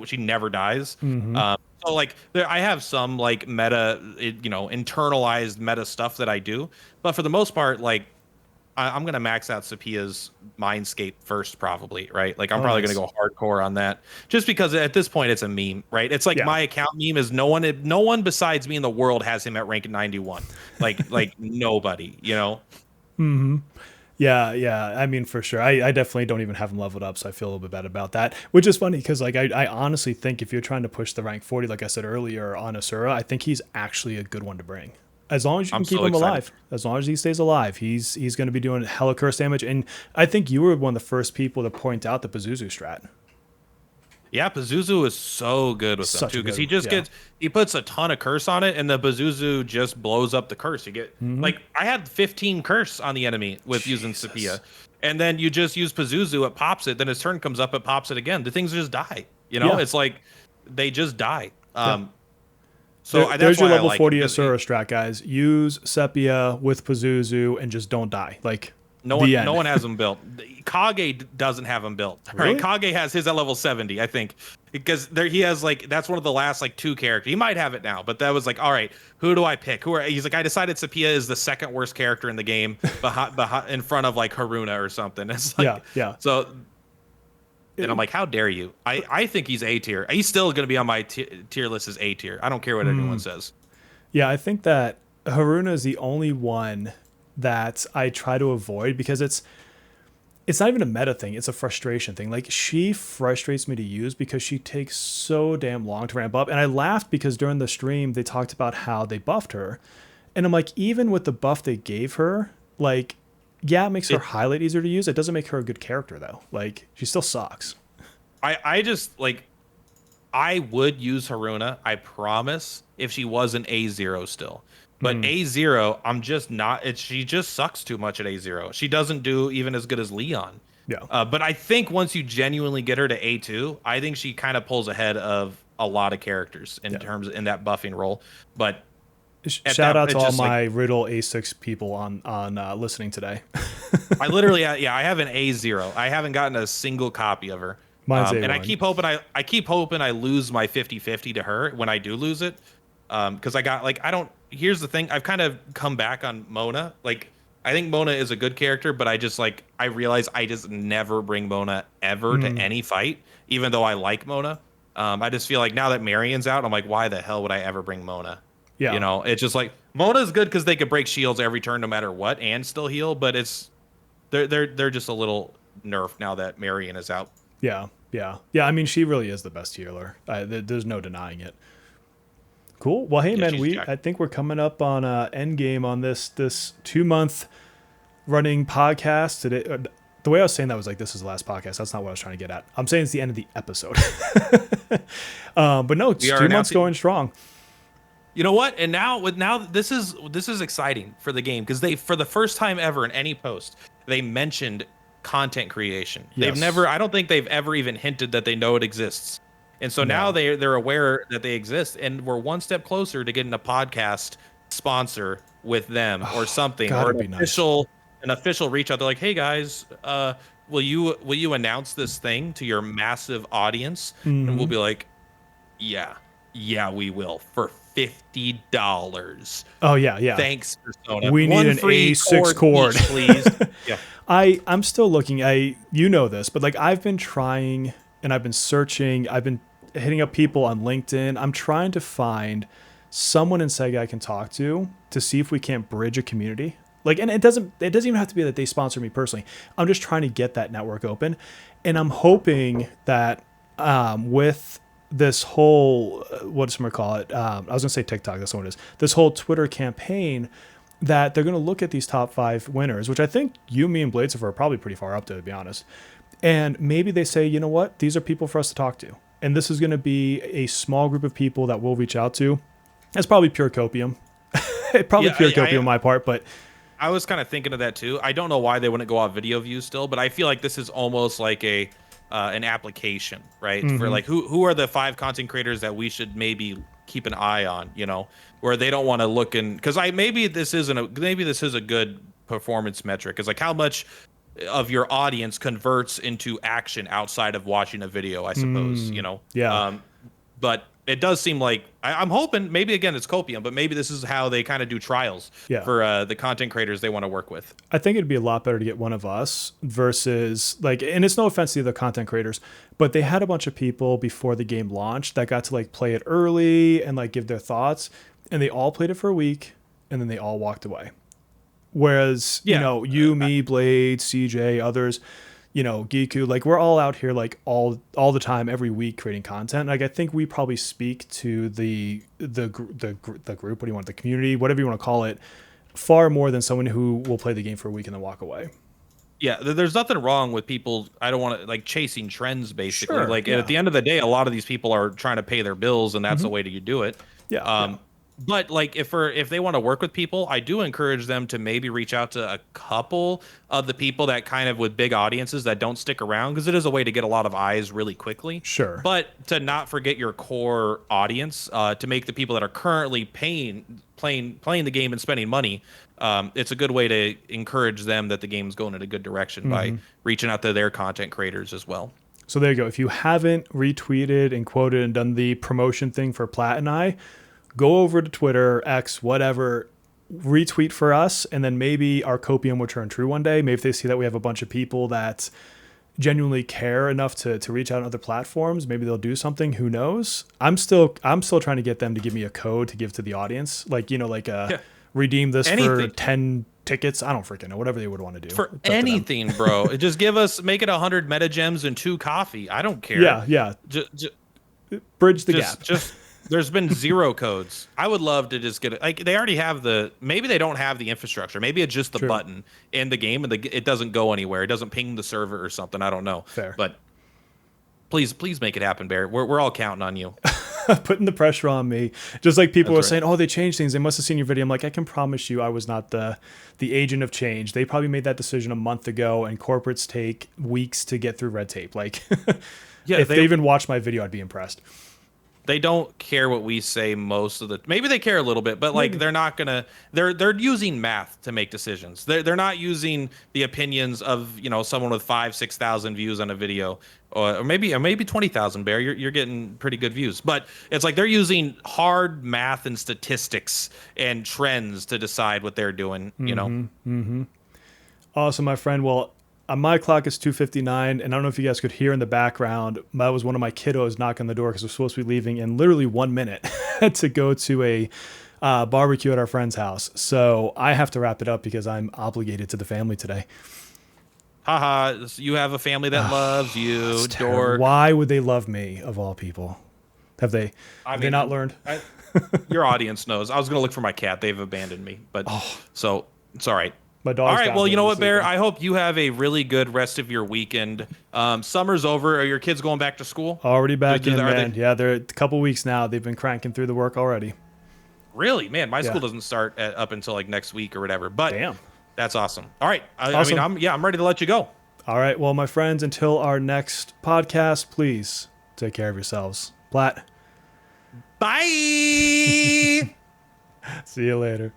she never dies. Hmm. So like I have some like meta, internalized meta stuff that I do, but for the most part, like I'm gonna max out Sapia's Mindscape first, probably, right? Like I'm Oh, probably nice. gonna go hardcore on that, just because at this point it's a meme, right? It's like Yeah. my account meme is no one besides me in the world has him at rank 91, like nobody. Hmm. Yeah, yeah. I mean, for sure. I definitely don't even have him leveled up, so I feel a little bit bad about that. Which is funny because, like, I honestly think if you're trying to push the rank 40, like I said earlier on Asura, I think he's actually a good one to bring. As long as you I'm can keep so him excited. alive, as long as he stays alive, he's going to be doing hella curse damage. And I think you were one of the first people to point out the Pazuzu strat. Yeah, Pazuzu is so good with them Such a too, because good, he just yeah. he puts a ton of curse on it, and the Pazuzu just blows up the curse. You get Hmm. like I had 15 curse on the enemy with using Jesus. Sepia, and then you just use Pazuzu, it pops it, then his turn comes up, it pops it again. The things just die. Yeah, It's like they just die. yeah. That's There's your why I level like him 40 because Asura strat, guys. Use Sepia with Pazuzu and just don't die. Like, no the one, no end. one has him built. Kage doesn't have him built. All right, Really? Kage has his at level 70, I think, because he has like that's one of the last like 2 characters. He might have it now, but that was like, all right, who do I pick? He's like, I decided Sepia is the second worst character in the game, behind in front of like Haruna or something. It's Yeah, like yeah. so, and I'm like, how dare you? I think he's A tier. He's still going to be on my tier list as A tier. I don't care what anyone says. Yeah, I think that Haruna is the only one that I try to avoid because it's not even a meta thing, it's a frustration thing. Like she frustrates me to use because she takes so damn long to ramp up. And I laughed because during the stream they talked about how they buffed her. And I'm like, even with the buff they gave her, like, yeah, it makes her It, highlight easier to use. It doesn't make her a good character though. Like she still sucks. I just like I would use Haruna, I promise, if she was an A0 still. But Mm, A0, I'm just not. She just sucks too much at A0. She doesn't do even as good as Leon. yeah. But I think once you genuinely get her to A2, I think she kind of pulls ahead of a lot of characters in Yeah. terms in that buffing role. But at Shout that, out to it's all just like my Riddle A6 people on listening today. I literally, yeah, I have an A0. I haven't gotten a single copy of her. Mine's And I A1. keep hoping I keep hoping I lose my 50-50 to her when I do lose it. Because I got like I don't. Here's the thing. I've kind of come back on Mona. Like I think Mona is a good character, but I just like I realize I just never bring Mona ever to Mm, any fight, even though I like Mona. I just feel like now that Marion's out, I'm like, why the hell would I ever bring Mona? You yeah. know, it's just like Mona's good because they could break shields every turn no matter what and still heal, but it's they're just a little nerfed now that Marion is out. Yeah. Yeah. Yeah. I mean, she really is the best healer. There's no denying it. Cool. Well, hey Yeah, man, she's jacked. I think we're coming up on end game on this 2 month running podcast today. The way I was saying that was like this is the last podcast. That's not what I was trying to get at. I'm saying it's the end of the episode. But no, it's We are 2 months announcing. going strong. You know what? And now this is exciting for the game because they for the first time ever in any post they mentioned content creation. They've Yes. never I don't think they've ever even hinted that they know it exists. And so now No. they're aware that they exist and we're one step closer to getting a podcast sponsor with them or something God, or it'd be nice. an official reach out. They're like, "Hey guys, will you announce this thing to your massive audience?" And we'll Hmm. be like, yeah, yeah, we will for $50. Oh yeah, yeah. Thanks, Persona. We need One an free A6 cord cord. each, please. Yeah, I'm still looking. You know this, but like I've been trying and I've been searching. I've been hitting up people on LinkedIn. I'm trying to find someone in Sega I can talk to see if we can't bridge a community. Like, and it doesn't even have to be that they sponsor me personally. I'm just trying to get that network open, and I'm hoping that with this whole what's gonna call it? I was gonna say TikTok. That's what it is. This whole Twitter campaign that they're going to look at these top 5 winners, which I think you, me, and Blades are probably pretty far up to be honest. And maybe they say, you know what, these are people for us to talk to. And this is going to be a small group of people that we'll reach out to. That's probably pure copium. Probably yeah. pure copium on my part, but I was kind of thinking of that too. I don't know why they wouldn't go off video views still, but I feel like this is almost like a an application, right? For like who are the 5 content creators that we should maybe keep an eye on, you know, where they don't want to look in because maybe this is a good performance metric. Is like how much of your audience converts into action outside of watching a video, I suppose, you know. yeah. But it does seem like I'm hoping maybe again it's copium, but maybe this is how they kind of do trials Yeah. for the content creators they want to work with. I think it'd be a lot better to get one of us versus like, and it's no offense to the other content creators, but they had a bunch of people before the game launched that got to like play it early and like give their thoughts, and they all played it for a week and then they all walked away. Whereas, Yeah, me, Blade, CJ, others, Giku, like we're all out here like all the time, every week creating content. Like I think we probably speak to the group. What do you want? The community, whatever you want to call it, far more than someone who will play the game for a week and then walk away. yeah. There's nothing wrong with people. I don't want to like chasing trends, basically. Sure. Like Yeah. at the end of the day, a lot of these people are trying to pay their bills, and that's the way that you do it. Yeah. Yeah. But like if they want to work with people, I do encourage them to maybe reach out to a couple of the people that kind of with big audiences that don't stick around because it is a way to get a lot of eyes really quickly. Sure. But to not forget your core audience, to make the people that are currently playing the game and spending money, it's a good way to encourage them that the game's going in a good direction by reaching out to their content creators as well. So there you go. If you haven't retweeted and quoted and done the promotion thing for Platt and I, go over to Twitter, X, whatever, retweet for us, and then maybe our copium will turn true one day. Maybe if they see that we have a bunch of people that genuinely care enough to reach out on other platforms, maybe they'll do something. Who knows? I'm still trying to get them to give me a code to give to the audience, like Yeah. redeem this for Anything. 10 tickets. I don't freaking know. Whatever they would want to do For It's up to them. anything, bro. Just make it 100 meta gems and 2 coffee. I don't care. Yeah. Just, Bridge the gap. there's been 0 codes. I would love to just get it. Like they already have maybe they don't have the infrastructure. Maybe it's just the True. button in the game and it doesn't go anywhere. It doesn't ping the server or something. I don't know. Fair. But please make it happen, Barrett. We're all counting on you. Putting the pressure on me. Just like people That's are right. saying, oh, they changed things. They must have seen your video. I'm like, I can promise you I was not the agent of change. They probably made that decision a month ago, and corporates take weeks to get through red tape. Like, Yeah, if they even watched my video, I'd be impressed. they don't care what we say most of the. Maybe they care a little bit, but like Maybe. they're not gonna. They're using math to make decisions. They're not using the opinions of someone with 5,000 6,000 views on a video, or maybe 20,000. Bear, you're getting pretty good views, but it's like they're using hard math and statistics and trends to decide what they're doing. Awesome, my friend. Well, on my clock it's 2:59, and I don't know if you guys could hear in the background. That was one of my kiddos knocking the door because we're supposed to be leaving in literally 1 minute to go to a barbecue at our friend's house. So I have to wrap it up because I'm obligated to the family today. Haha, you have a family that loves you, It's terrible. dork. Why would they love me of all people? Have they? Have they not learned? Your audience knows. I was gonna look for my cat. They've abandoned me, but so it's all right. My dog's All right. down Well, there you know what, sleeping. Bear? I hope you have a really good rest of your weekend. Summer's over. Are your kids going back to school? Already back in, Are man. they- Yeah, they're a couple weeks now. They've been cranking through the work already. Really? Man, my Yeah. school doesn't start up until like next week or whatever. But Damn. that's awesome. All right. I Awesome. mean, I'm ready to let you go. All right. Well, my friends, until our next podcast, please take care of yourselves. Platt, Bye. see you later.